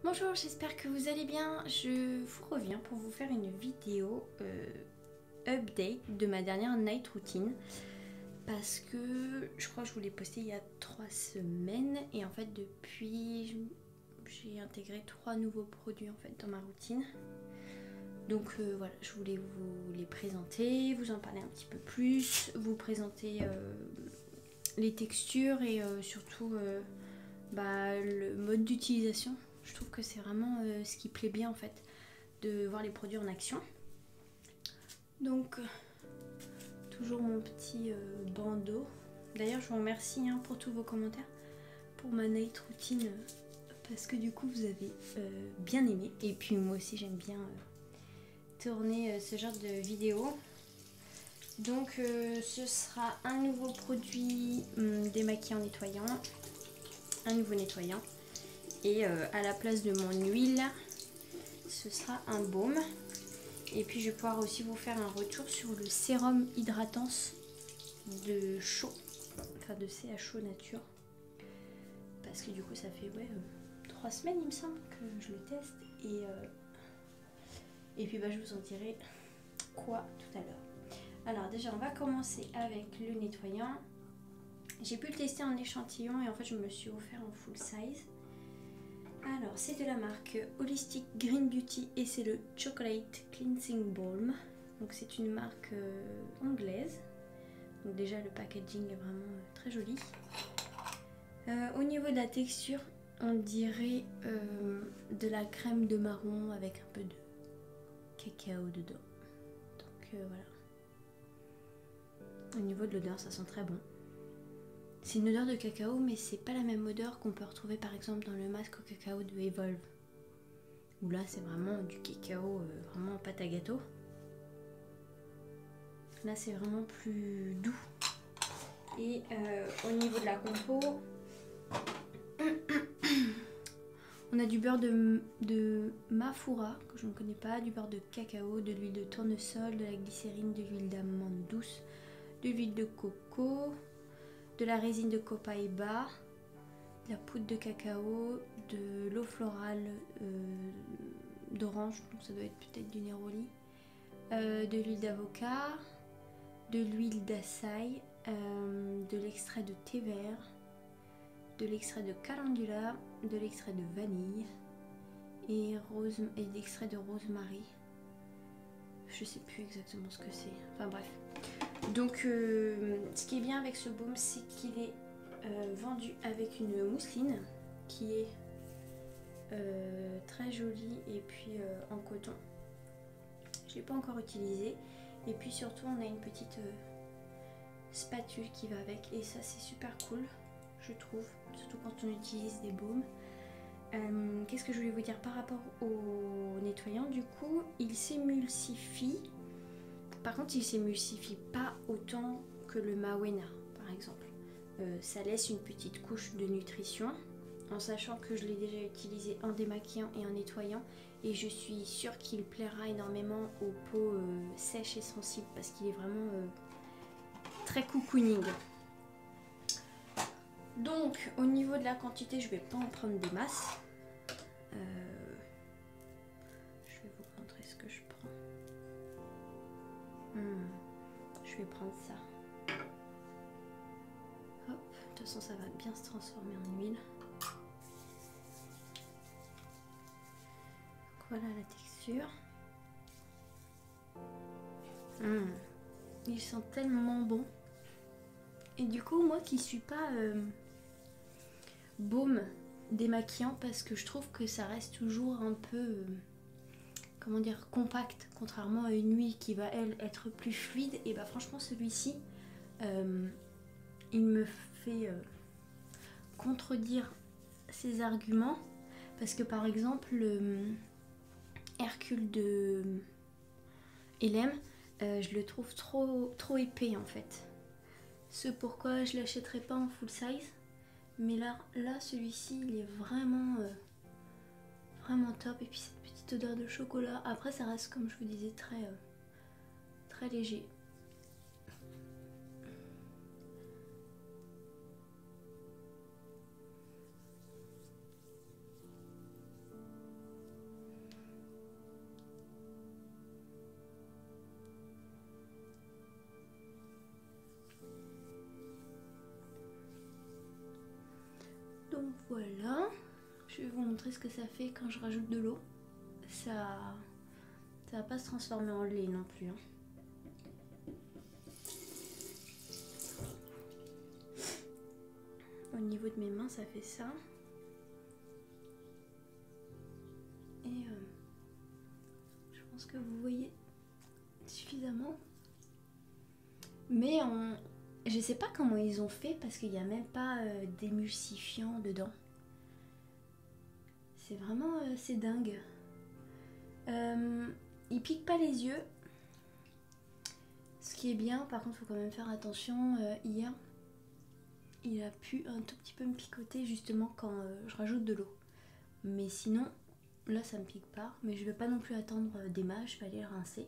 Bonjour, j'espère que vous allez bien. Je vous reviens pour vous faire une vidéo update de ma dernière night routine. Parce que je crois que je vous l'ai posté il y a 3 semaines. Et en fait depuis, j'ai intégré 3 nouveaux produits en fait dans ma routine. Donc voilà, je voulais vous les présenter, vous en parler un petit peu plus, vous présenter les textures et surtout le mode d'utilisation. Je trouve que c'est vraiment ce qui plaît bien en fait, de voir les produits en action. Donc toujours mon petit bandeau. D'ailleurs je vous remercie pour tous vos commentaires pour ma night routine parce que du coup vous avez bien aimé. Et puis moi aussi j'aime bien tourner ce genre de vidéos. Donc ce sera un nouveau produit démaquillant nettoyant, un nouveau nettoyant. Et à la place de mon huile, ce sera un baume. Et puis je vais pouvoir aussi vous faire un retour sur le sérum hydratance de Chaud, enfin de CHO Nature. Parce que du coup ça fait 3 semaines il me semble que je le teste. Et puis je vous en dirai quoi tout à l'heure. Alors déjà on va commencer avec le nettoyant. J'ai pu le tester en échantillon et en fait je me suis offert en full size. Alors c'est de la marque Holistic Green Beauty et c'est le Chocolate Cleansing Balm. Donc c'est une marque anglaise. Donc déjà le packaging est vraiment très joli. Au niveau de la texture, on dirait de la crème de marron avec un peu de cacao dedans. Donc voilà. Au niveau de l'odeur, ça sent très bon. C'est une odeur de cacao, mais c'est pas la même odeur qu'on peut retrouver par exemple dans le masque au cacao de Evolve. Où là c'est vraiment du cacao, vraiment pâte à gâteau. Là c'est vraiment plus doux. Et au niveau de la compo, on a du beurre de Mafura, que je ne connais pas, du beurre de cacao, de l'huile de tournesol, de la glycérine, de l'huile d'amande douce, de l'huile de coco, de la résine de copaïba, de la poudre de cacao, de l'eau florale d'orange, donc ça doit être peut-être du néroli, de l'huile d'avocat, de l'huile d'açaï, de l'extrait de thé vert, de l'extrait de calendula, de l'extrait de vanille et d'extrait de rosemary. Je sais plus exactement ce que c'est, enfin bref. Donc ce qui est bien avec ce baume, c'est qu'il est vendu avec une mousseline qui est très jolie et puis en coton. Je ne l'ai pas encore utilisé. Et puis surtout on a une petite spatule qui va avec et ça c'est super cool je trouve, surtout quand on utilise des baumes. Qu'est-ce que je voulais vous dire par rapport au nettoyant? Du coup il s'émulsifie. Par contre, il ne s'émulsifie pas autant que le Mawena, par exemple. Ça laisse une petite couche de nutrition, en sachant que je l'ai déjà utilisé en démaquillant et en nettoyant. Et je suis sûre qu'il plaira énormément aux peaux sèches et sensibles, parce qu'il est vraiment très cocooning. Donc, au niveau de la quantité, je ne vais pas en prendre des masses. Je vais vous montrer ce que je prends. Je vais prendre ça. Hop, de toute façon ça va bien se transformer en huile. Donc voilà la texture. Il sent tellement bon. Et du coup moi qui suis pas baume démaquillant, parce que je trouve que ça reste toujours un peu comment dire, compact, contrairement à une huile qui va elle être plus fluide. Et franchement celui-ci il me fait contredire ses arguments, parce que par exemple Hercule de Elem, je le trouve trop épais en fait. Ce pourquoi je l'achèterai pas en full size, mais là celui-ci il est vraiment top. Et puis cette petite odeur de chocolat, après ça reste comme je vous disais très léger. Donc voilà, je vais vous montrer ce que ça fait quand je rajoute de l'eau. Ça va pas se transformer en lait non plus. Hein. Au niveau de mes mains, ça fait ça. Et je pense que vous voyez suffisamment. Mais je sais pas comment ils ont fait parce qu'il n'y a même pas d'émulsifiant dedans. C'est vraiment c'est dingue. Il pique pas les yeux. Ce qui est bien, par contre, il faut quand même faire attention. Hier, il a pu un tout petit peu me picoter justement quand je rajoute de l'eau. Mais sinon, là ça me pique pas. Mais je vais pas non plus attendre des mâches, je vais aller le rincer.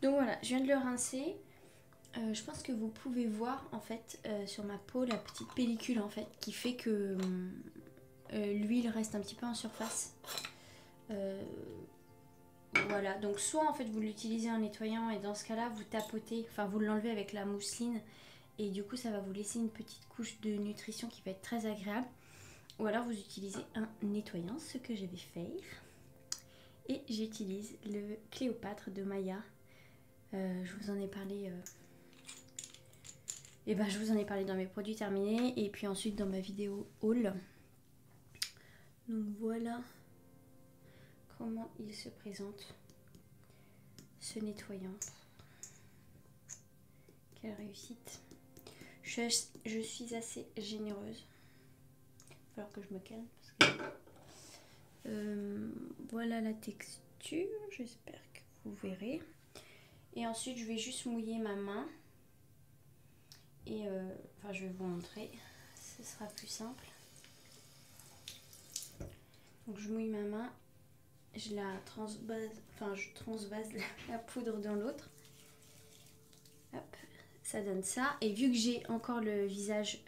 Donc voilà, je viens de le rincer. Je pense que vous pouvez voir en fait sur ma peau la petite pellicule en fait qui fait que l'huile reste un petit peu en surface. Voilà, donc soit en fait vous l'utilisez en nettoyant et dans ce cas là vous tapotez, enfin vous l'enlevez avec la mousseline et du coup ça va vous laisser une petite couche de nutrition qui va être très agréable. Ou alors vous utilisez un nettoyant, ce que je vais faire. Et j'utilise le Cléopâtre de Maya. Je vous en ai parlé... je vous en ai parlé dans mes produits terminés et puis ensuite dans ma vidéo haul. Donc voilà comment il se présente, ce nettoyant. Quelle réussite. Je suis assez généreuse. Il va falloir que je me calme. Parce que, voilà la texture. J'espère que vous verrez. Et ensuite, je vais juste mouiller ma main. Et je vais vous montrer. Ce sera plus simple. Donc, je mouille ma main. Je la transvase, je transvase la poudre dans l'autre. Hop, ça donne ça. Et vu que j'ai encore le visage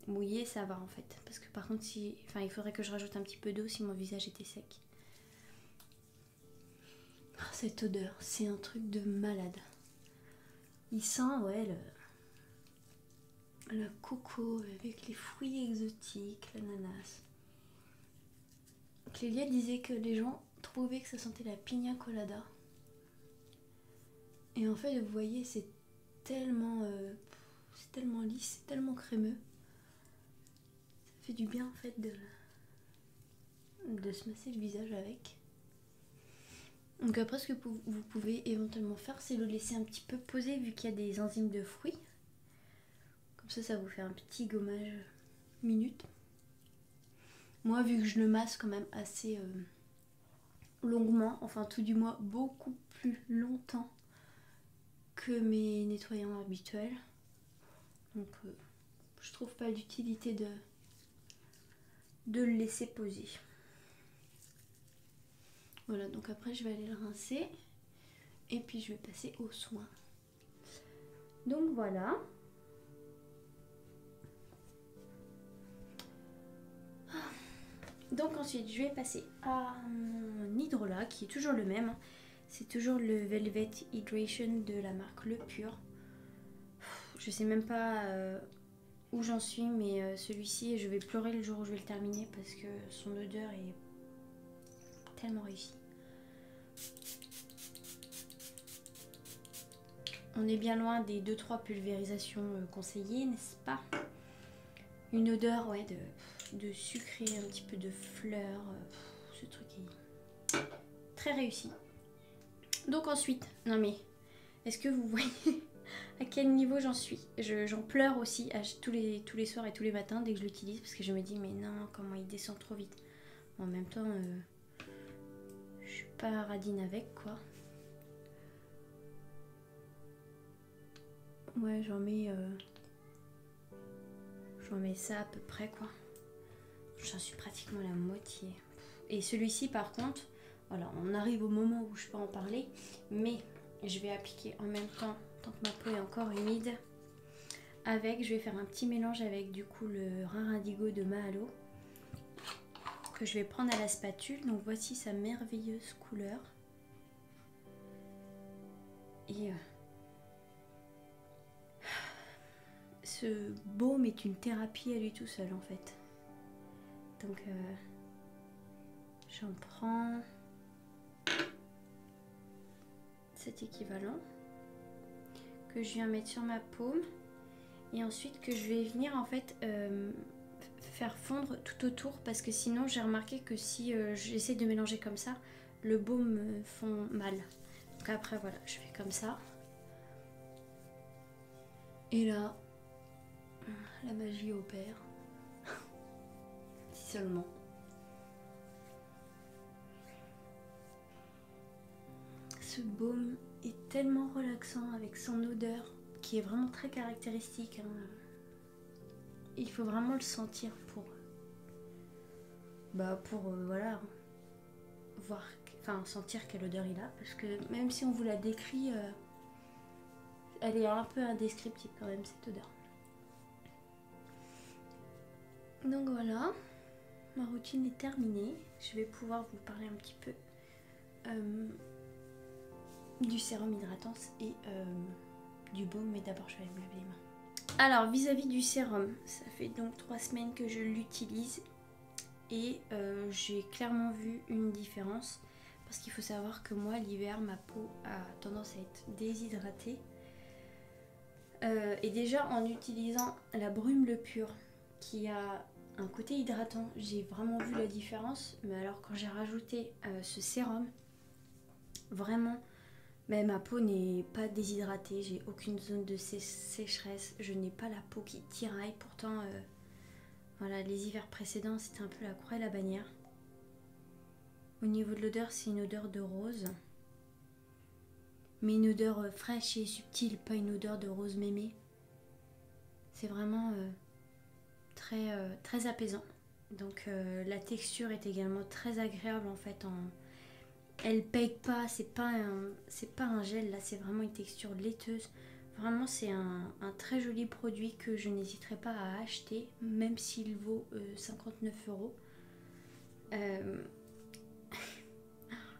mouillé, ça va en fait. Parce que par contre, il faudrait que je rajoute un petit peu d'eau si mon visage était sec. Oh, cette odeur, c'est un truc de malade. Il sent, ouais, le coco avec les fruits exotiques, l'ananas. Clélia disait que les gens trouvaient que ça sentait la piña colada. Et en fait, vous voyez, c'est tellement lisse, c'est tellement crémeux. Ça fait du bien en fait de se masser le visage avec. Donc après, ce que vous pouvez éventuellement faire, c'est le laisser un petit peu poser vu qu'il y a des enzymes de fruits. Comme ça vous fait un petit gommage minute. Moi, vu que je le masse quand même assez longuement, enfin tout du moins beaucoup plus longtemps que mes nettoyants habituels, donc je trouve pas l'utilité de le laisser poser. Voilà, donc après je vais aller le rincer et puis je vais passer aux soins. Donc voilà. Donc ensuite je vais passer à mon hydrolat qui est toujours le même. C'est toujours le Velvet Hydration de la marque Le Pur. Je sais même pas où j'en suis, mais celui-ci je vais pleurer le jour où je vais le terminer parce que son odeur est tellement réussie. On est bien loin des 2-3 pulvérisations conseillées, n'est-ce pas? Une odeur ouais, de sucré, un petit peu de fleurs. Ce truc est très réussi. Donc ensuite, non mais, est-ce que vous voyez à quel niveau j'en suis? J'en pleure aussi tous les soirs et tous les matins dès que je l'utilise parce que je me dis mais non, comment il descend trop vite. En même temps, je suis pas radine avec quoi. Ouais, j'en mets ça à peu près quoi. J'en suis pratiquement à la moitié. Et celui-ci par contre, voilà, on arrive au moment où je peux en parler, mais je vais appliquer en même temps, tant que ma peau est encore humide, je vais faire un petit mélange avec du coup le Rin Indigo de Mahalo, que je vais prendre à la spatule. Donc voici sa merveilleuse couleur. Et ce baume est une thérapie à lui tout seul en fait. Donc j'en prends cet équivalent que je viens mettre sur ma paume et ensuite que je vais venir en fait faire fondre tout autour, parce que sinon j'ai remarqué que si j'essaie de mélanger comme ça, le baume me fond mal. Donc après voilà, je fais comme ça. Et là, la magie opère. Si seulement. Ce baume est tellement relaxant avec son odeur qui est vraiment très caractéristique. Hein. Il faut vraiment le sentir pour voilà, voir, enfin sentir quelle odeur il a, parce que même si on vous la décrit, elle est un peu indescriptible quand même, cette odeur. Donc voilà, ma routine est terminée. Je vais pouvoir vous parler un petit peu du sérum hydratant et du baume, mais d'abord je vais aller me laver les mains. Alors vis-à-vis du sérum, ça fait donc 3 semaines que je l'utilise et j'ai clairement vu une différence, parce qu'il faut savoir que moi l'hiver ma peau a tendance à être déshydratée et déjà en utilisant la brume le pur qui a un côté hydratant, j'ai vraiment vu la différence. Mais alors quand j'ai rajouté ce sérum, vraiment mais ma peau n'est pas déshydratée, j'ai aucune zone de sécheresse, je n'ai pas la peau qui tiraille. Pourtant, voilà, les hivers précédents, c'était un peu la croix et la bannière. Au niveau de l'odeur, c'est une odeur de rose. Mais une odeur fraîche et subtile, pas une odeur de rose mémé. C'est vraiment très apaisant. Donc la texture est également très agréable en fait. Elle paye pas, c'est pas un gel là, c'est vraiment une texture laiteuse. Vraiment c'est un très joli produit que je n'hésiterai pas à acheter, même s'il vaut 59 €.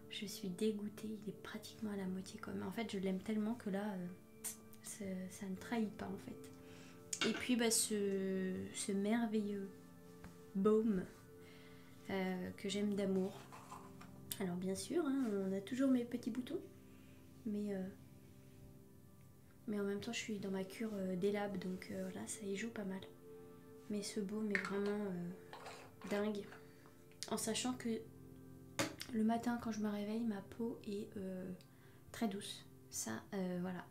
Je suis dégoûtée, il est pratiquement à la moitié quoi. Mais en fait je l'aime tellement que là ça ne trahit pas en fait. Et puis ce merveilleux baume que j'aime d'amour. Alors bien sûr, hein, on a toujours mes petits boutons, mais en même temps je suis dans ma cure d'élab, donc là ça y joue pas mal. Mais ce baume est vraiment dingue, en sachant que le matin quand je me réveille, ma peau est très douce. Ça, voilà,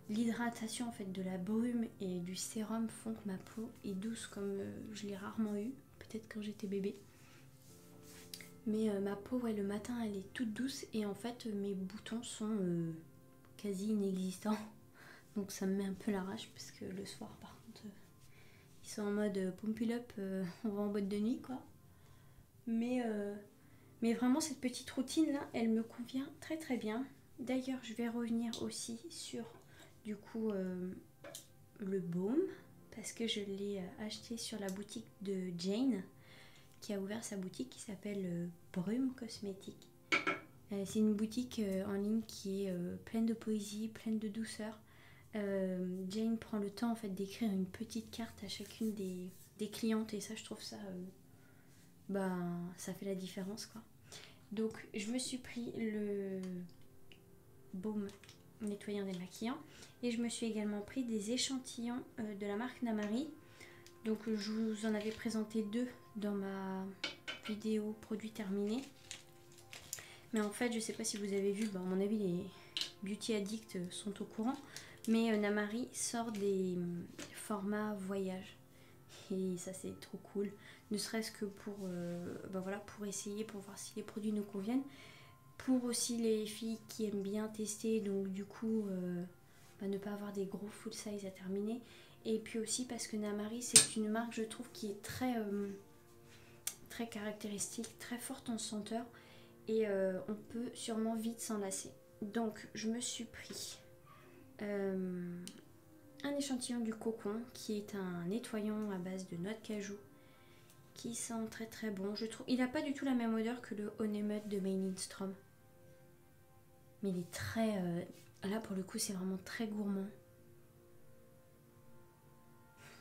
l'hydratation en fait de la brume et du sérum font que ma peau est douce comme je l'ai rarement eu, peut-être quand j'étais bébé. Mais ma peau, ouais, le matin, elle est toute douce et en fait, mes boutons sont quasi inexistants. Donc ça me met un peu la rage parce que le soir, par contre, ils sont en mode pump it up, on va en boîte de nuit, quoi. Mais vraiment, cette petite routine-là, elle me convient très très bien. D'ailleurs, je vais revenir aussi sur, du coup, le baume, parce que je l'ai acheté sur la boutique de Jane, qui a ouvert sa boutique qui s'appelle Brume Cosmétique. C'est une boutique en ligne qui est pleine de poésie, pleine de douceur. Jane prend le temps en fait d'écrire une petite carte à chacune des clientes et ça je trouve ça ça fait la différence quoi. Donc je me suis pris le baume nettoyant démaquillant et je me suis également pris des échantillons de la marque Namari. Donc je vous en avais présenté 2 dans ma vidéo produit terminé. Mais en fait je sais pas si vous avez vu, à mon avis les beauty addicts sont au courant. Mais Namari sort des formats voyage. Et ça c'est trop cool. Ne serait-ce que pour, pour essayer, pour voir si les produits nous conviennent. Pour aussi les filles qui aiment bien tester, donc du coup ne pas avoir des gros full size à terminer. Et puis aussi parce que Namari c'est une marque je trouve qui est très caractéristique, très forte en senteur et on peut sûrement vite s'en lasser. Donc je me suis pris un échantillon du Cocon qui est un nettoyant à base de noix de cajou qui sent très très bon. Je trouve il n'a pas du tout la même odeur que le Honeymoon de May Lindstrom. Mais il est très... là pour le coup c'est vraiment très gourmand.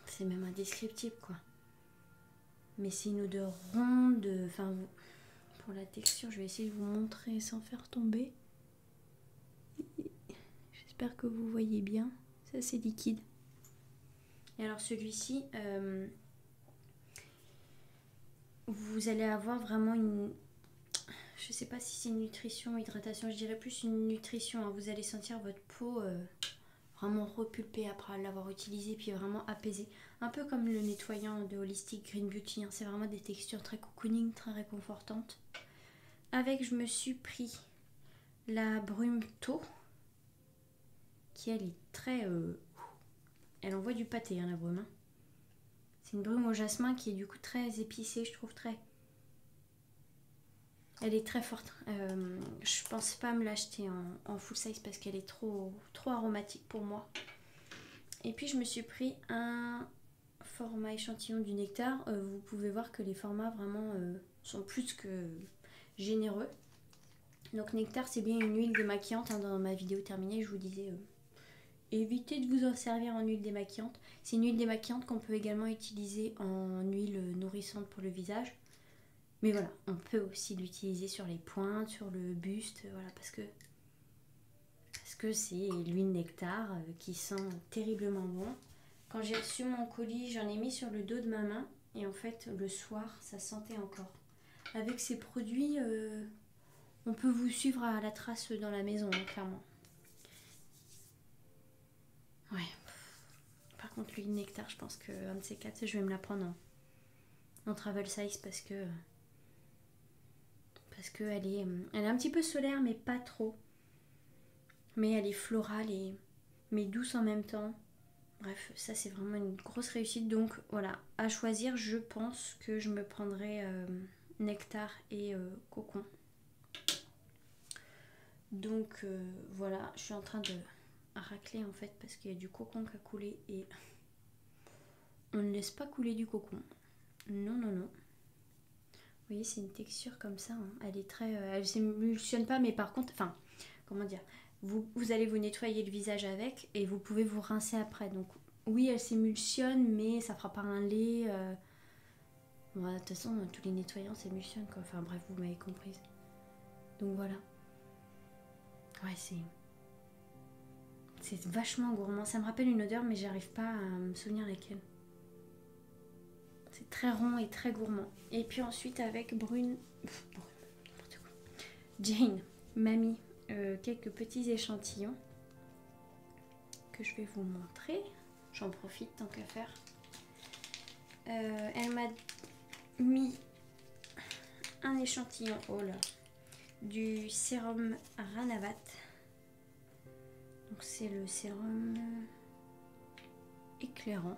C'est même indescriptible quoi. Mais c'est une odeur ronde. Enfin, pour la texture, je vais essayer de vous montrer sans faire tomber. J'espère que vous voyez bien. C'est assez liquide. Et alors celui-ci, vous allez avoir vraiment une... Je sais pas si c'est une nutrition ou hydratation, je dirais plus une nutrition. Hein. Vous allez sentir votre peau vraiment repulpée après l'avoir utilisé, puis vraiment apaisée. Un peu comme le nettoyant de Holistic Green Beauty. Hein. C'est vraiment des textures très cocooning, très réconfortantes. Avec, je me suis pris la brume tau, qui elle est très... elle envoie du pâté, hein, la brume. Hein. C'est une brume au jasmin qui est du coup très épicée, je trouve très... Elle est très forte. Je pense pas me l'acheter en full size parce qu'elle est trop aromatique pour moi. Et puis je me suis pris un format échantillon du nectar. Vous pouvez voir que les formats vraiment sont plus que généreux. Donc nectar, c'est bien une huile démaquillante. Hein, dans ma vidéo terminée, je vous disais... évitez de vous en servir en huile démaquillante. C'est une huile démaquillante qu'on peut également utiliser en huile nourrissante pour le visage. Mais voilà, on peut aussi l'utiliser sur les pointes, sur le buste, voilà, parce que c'est l'huile nectar qui sent terriblement bon. Quand j'ai reçu mon colis, j'en ai mis sur le dos de ma main et en fait le soir, ça sentait encore. Avec ces produits, on peut vous suivre à la trace dans la maison, hein, clairement. Ouais. Par contre, l'huile nectar, je pense qu'un de ces quatre, je vais me la prendre en travel size parce que elle est un petit peu solaire, mais pas trop. Mais elle est florale mais douce en même temps. Bref, ça c'est vraiment une grosse réussite. Donc voilà, à choisir, je pense que je me prendrai nectar et cocon. Donc voilà, je suis en train de racler en fait parce qu'il y a du cocon qui a coulé et on ne laisse pas couler du cocon. Non, non, non. Vous voyez, c'est une texture comme ça. Hein. Elle est très... elle s'émulsionne pas, mais par contre... Enfin, comment dire, vous allez vous nettoyer le visage avec et vous pouvez vous rincer après. Donc oui, elle s'émulsionne, mais ça fera pas un lait. Bon, de toute façon, tous les nettoyants s'émulsionnent. Enfin bref, vous m'avez comprise. Donc voilà. Ouais, c'est vachement gourmand. Ça me rappelle une odeur, mais j'arrive pas à me souvenir laquelle. C'est très rond et très gourmand. Et puis ensuite avec Jane m'a mis quelques petits échantillons que je vais vous montrer. J'en profite tant qu'à faire. Elle m'a mis un échantillon du sérum Ranavat. Donc c'est le sérum éclairant.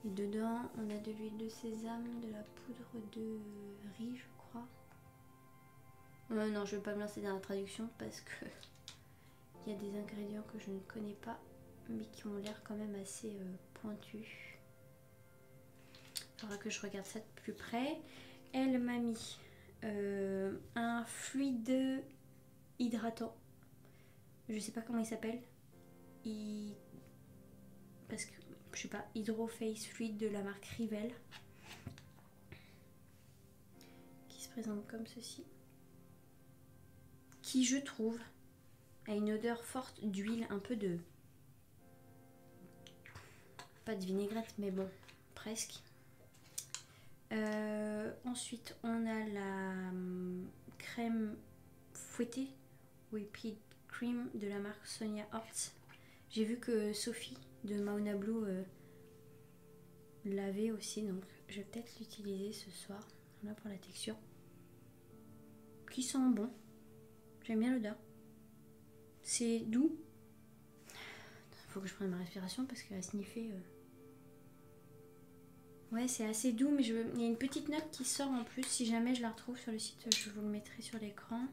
Et dedans, on a de l'huile de sésame, de la poudre de riz, je crois. Non, je ne vais pas me lancer dans la traduction parce que il y a des ingrédients que je ne connais pas, mais qui ont l'air quand même assez pointus. Il faudra que je regarde ça de plus près. Elle m'a mis un fluide hydratant. Je sais pas comment il s'appelle. Parce que je sais pas, Hydro Face Fluid de la marque Rivel, qui se présente comme ceci, qui je trouve a une odeur forte d'huile, un peu de, pas de vinaigrette, mais bon, presque. Ensuite on a la crème fouettée Whipped Cream de la marque Sonia Hortz. J'ai vu que Sophie de Mauna Blue l'avait aussi, donc je vais peut-être l'utiliser ce soir. Voilà pour la texture. Qui sent bon. J'aime bien l'odeur. C'est doux. Faut que je prenne ma respiration parce qu'à sniffer. Ouais, c'est assez doux, mais il y a une petite note qui sort en plus. Si jamais je la retrouve sur le site, je vous le mettrai sur l'écran.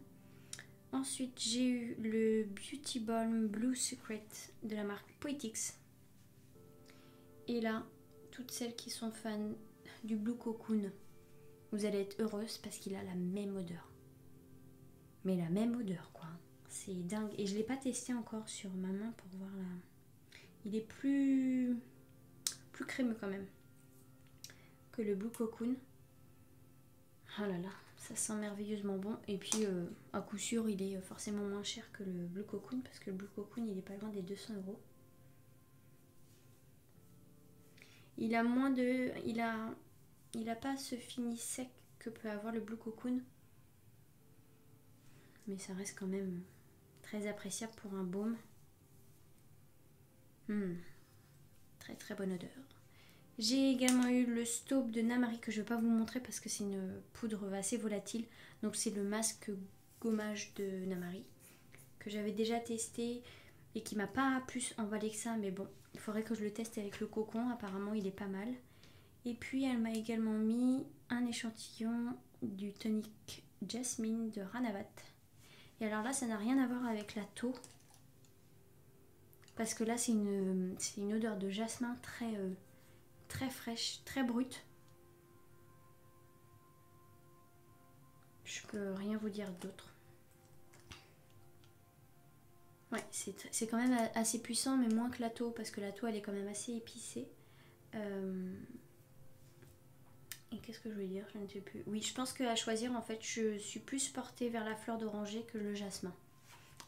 Ensuite, j'ai eu le Beauty Balm Blue Secret de la marque Poetics. Et là, toutes celles qui sont fans du Blue Cocoon, vous allez être heureuses parce qu'il a la même odeur. Mais la même odeur, quoi. C'est dingue. Et je ne l'ai pas testé encore sur ma main pour voir là. Il est plus crémeux quand même. que le Blue Cocoon. Oh là là, ça sent merveilleusement bon. Et puis à coup sûr il est forcément moins cher que le Blue Cocoon, parce que le Blue Cocoon il est pas loin des 200 €. Il a moins de... Il a pas ce fini sec que peut avoir le Blue Cocoon. Mais ça reste quand même très appréciable pour un baume. Très très bonne odeur. J'ai également eu le Staupe de Namari que je ne vais pas vous montrer parce que c'est une poudre assez volatile. Donc c'est le masque gommage de Namari que j'avais déjà testé et qui m'a pas plus emballé que ça. Mais bon, il faudrait que je le teste avec le cocon. Apparemment il est pas mal. Et puis elle m'a également mis un échantillon du tonique Jasmine de Ranavat. Et alors là ça n'a rien à voir avec la tau. Parce que là c'est une odeur de jasmin très fraîche, très brute. Je peux rien vous dire d'autre. Ouais, c'est quand même assez puissant, mais moins que la tau, parce que la tau elle est quand même assez épicée. Et qu'est-ce que je voulais dire? Je ne sais plus. Oui, je pense qu'à choisir, en fait, je suis plus portée vers la fleur d'oranger que le jasmin.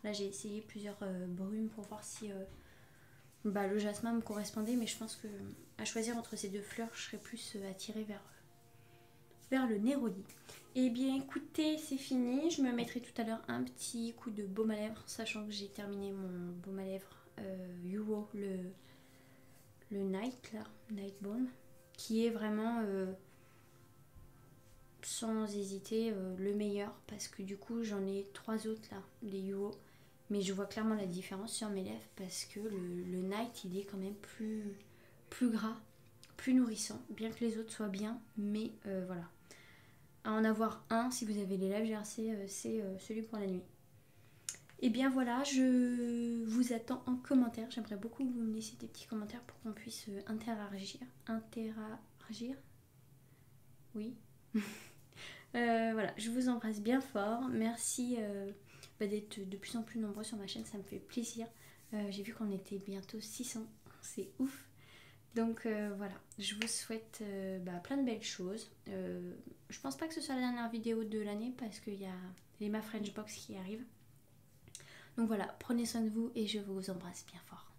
Là, j'ai essayé plusieurs brumes pour voir si le jasmin me correspondait, mais je pense que à choisir entre ces deux fleurs, je serais plus attirée vers le Néroli. Et bien écoutez, c'est fini. Je me mettrai tout à l'heure un petit coup de baume à lèvres, sachant que j'ai terminé mon baume à lèvres Euro, le Night, là, Night Balm, qui est vraiment sans hésiter le meilleur, parce que du coup j'en ai 3 autres là, des Euro, mais je vois clairement la différence sur mes lèvres parce que le Night il est quand même plus gras, plus nourrissant, bien que les autres soient bien, mais voilà. À en avoir un, si vous avez les lèvres gercées, c'est celui pour la nuit. Et bien voilà, je vous attends en commentaire. J'aimerais beaucoup que vous me laissiez des petits commentaires pour qu'on puisse interagir. Oui. Voilà, je vous embrasse bien fort. Merci d'être de plus en plus nombreux sur ma chaîne, ça me fait plaisir. J'ai vu qu'on était bientôt 600, c'est ouf. Donc voilà, je vous souhaite plein de belles choses. Je pense pas que ce soit la dernière vidéo de l'année parce qu'il y a les Ma French Box qui arrivent. Donc voilà, prenez soin de vous et je vous embrasse bien fort.